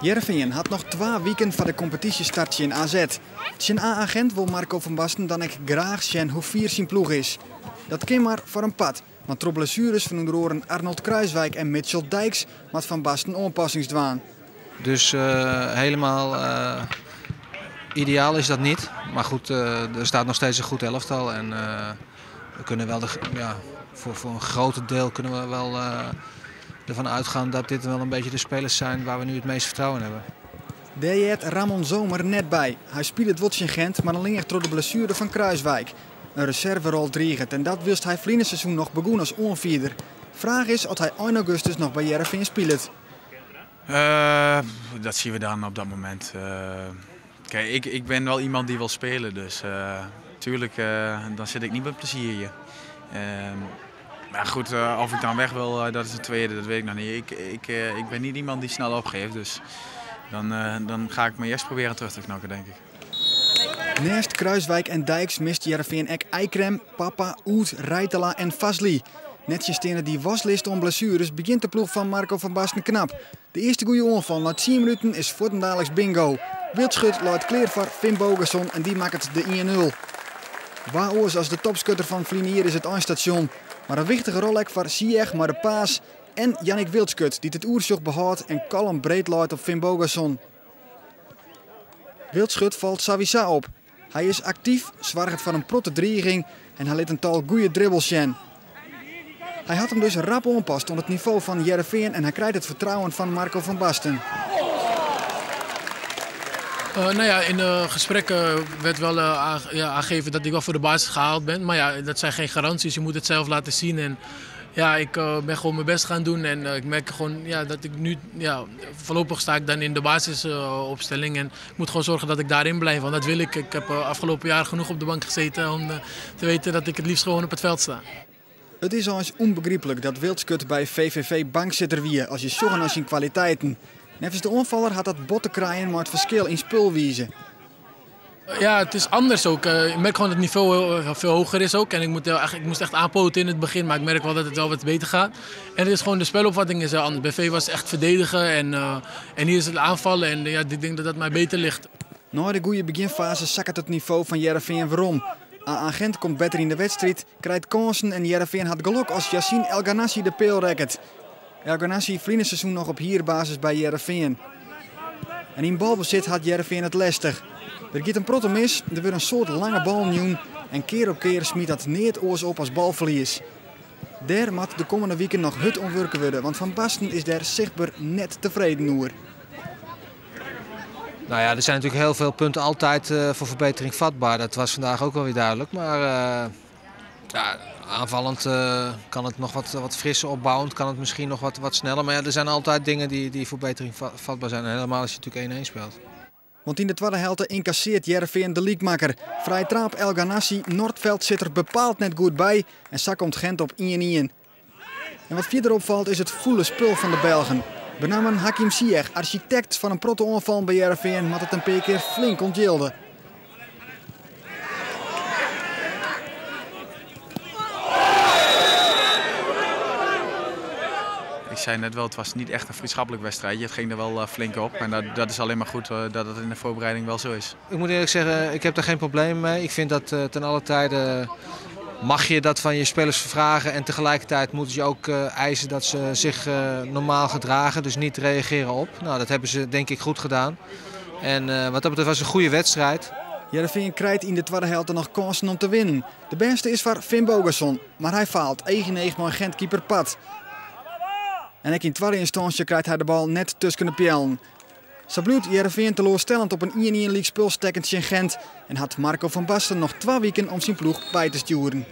Heerenveen had nog 2 weken voor de competitiestartje in AZ. Zijn agent wil Marco van Basten dan ik graag zien hoe fier zijn ploeg is. Dat kan maar voor een pad, want door blessures van onder oren Arnold Kruijswijk en Mitchell Dijks met Van Basten aanpassingsdwaan. Dus helemaal ideaal is dat niet. Maar goed, er staat nog steeds een goed elftal. En we kunnen wel voor een groot deel kunnen we wel ervan uitgaan dat dit wel een beetje de spelers zijn waar we nu het meeste vertrouwen in hebben. Daar heeft Ramon Zomer net bij. Hij speelt het wat in Gent, maar alleen echt door de blessure van Kruijswijk. Een reserverol dreigend en dat wist hij verleden seizoen nog begonnen als onvierder. Vraag is of hij 1 augustus nog bij Heerenveen speelt. Dat zien we dan op dat moment. Kijk, ik ben wel iemand die wil spelen, dus tuurlijk dan zit ik niet met plezier hier. Maar goed, of ik dan weg wil, dat is het tweede, dat weet ik nog niet. Ik ben niet iemand die snel opgeeft, dus dan ga ik me eerst proberen terug te knokken, denk ik. Naast Kruijswijk en Dijks mist Heerenveen ook Eikrem, Papa, Oet, Rijtala en Vasli. Netjes tegen die waslist om blessures begint de ploeg van Marco van Basten knap. De eerste goede aanval na 10 minuten is voortendaliks bingo. Wildschut laat kleer voor Finn Bogason en die maakt het de 1-0. Waoors als de topscutter van Vlinier is het eindstation. Maar een wichtige rol ook voor Sieg, maar de paas en Jannik Wildschut die het oerzocht behoudt en kalm breed laat op Finn Bogason. Wildschut valt Savisa op. Hij is actief, zwaargert van een protte dreiging en hij liet een tal goede dribbels zien. Hij had hem dus rap aanpast op het niveau van Heerenveen en hij krijgt het vertrouwen van Marco van Basten. In de gesprekken werd wel aangegeven dat ik wel voor de basis gehaald ben. Maar ja, dat zijn geen garanties. Je moet het zelf laten zien. En ja, ik ben gewoon mijn best gaan doen. En ik merk gewoon dat ik nu, voorlopig sta ik dan in de basisopstelling. En ik moet gewoon zorgen dat ik daarin blijf. Want dat wil ik. Ik heb afgelopen jaar genoeg op de bank gezeten om te weten dat ik het liefst gewoon op het veld sta. Het is ons onbegrijpelijk dat Wildschut bij VVV bankzitter wie als je zorgt naar zijn kwaliteiten. Nevens de onvaller had dat botten kraaien maar het verschil in spulwijze. Ja, het is anders ook. Ik merk gewoon dat het niveau veel hoger is ook. En ik moest echt aanpoten in het begin, maar ik merk wel dat het wel wat beter gaat. En het is gewoon de spelopvatting is anders. Bij V was het echt verdedigen en hier is het aanvallen. En ik denk dat dat mij beter ligt. Na de goede beginfase zakkert het niveau van Heerenveen waarom. Agent komt beter in de wedstrijd, krijgt kansen en Heerenveen had geluk als Yassine El Ghanassi de peel rekt. El Ghanassi verleden seizoen nog op hierbasis bij Heerenveen. En in balbezit had Heerenveen het lastig. Er gaat een protte mis, er wordt een soort lange bal nieuw en keer op keer smiet dat neer oors op als balverlies. Daar moet de komende weken nog hut omwerken worden, want Van Basten is daar zichtbaar net tevreden over. Nou ja, er zijn natuurlijk heel veel punten altijd voor verbetering vatbaar. Dat was vandaag ook wel weer duidelijk. Maar aanvallend kan het nog wat frisser opbouwend, kan het misschien nog wat sneller. Maar ja, er zijn altijd dingen die voor verbetering vatbaar zijn. En helemaal als je natuurlijk 1-1 speelt. Want in de tweede helft incasseert Heerenveen de leaguemaker. Vrij trap El Ghanassi, Noordveld zit er bepaald net goed bij en zak komt Gent op 1-1. En wat verder opvalt is het volle spul van de Belgen. Benamen Hakim Ziyech, architect van een protte aanval bij Heerenveen, moet het een paar keer flink ontjilden. Ik zei net wel, het was niet echt een vriendschappelijk wedstrijdje. Het ging er wel flink op en dat is alleen maar goed dat het in de voorbereiding wel zo is. Ik moet eerlijk zeggen, ik heb daar geen probleem mee. Ik vind dat ten alle tijde mag je dat van je spelers vragen en tegelijkertijd moeten ze ook eisen dat ze zich normaal gedragen, dus niet reageren op. Nou, dat hebben ze denk ik goed gedaan. En wat dat betreft was het een goede wedstrijd. Heerenveen krijgt in de tweede helft nog kansen om te winnen. De beste is voor Finn Bogason, maar hij faalt. 1-9 van Gent-keeper Pat. En ook in tweede instantie krijgt hij de bal net tussen de pijlen. Zo blijft Heerenveen teleurstellend op een 1-1 league spulstekkend in Gent en had Marco van Basten nog 2 weken om zijn ploeg bij te sturen.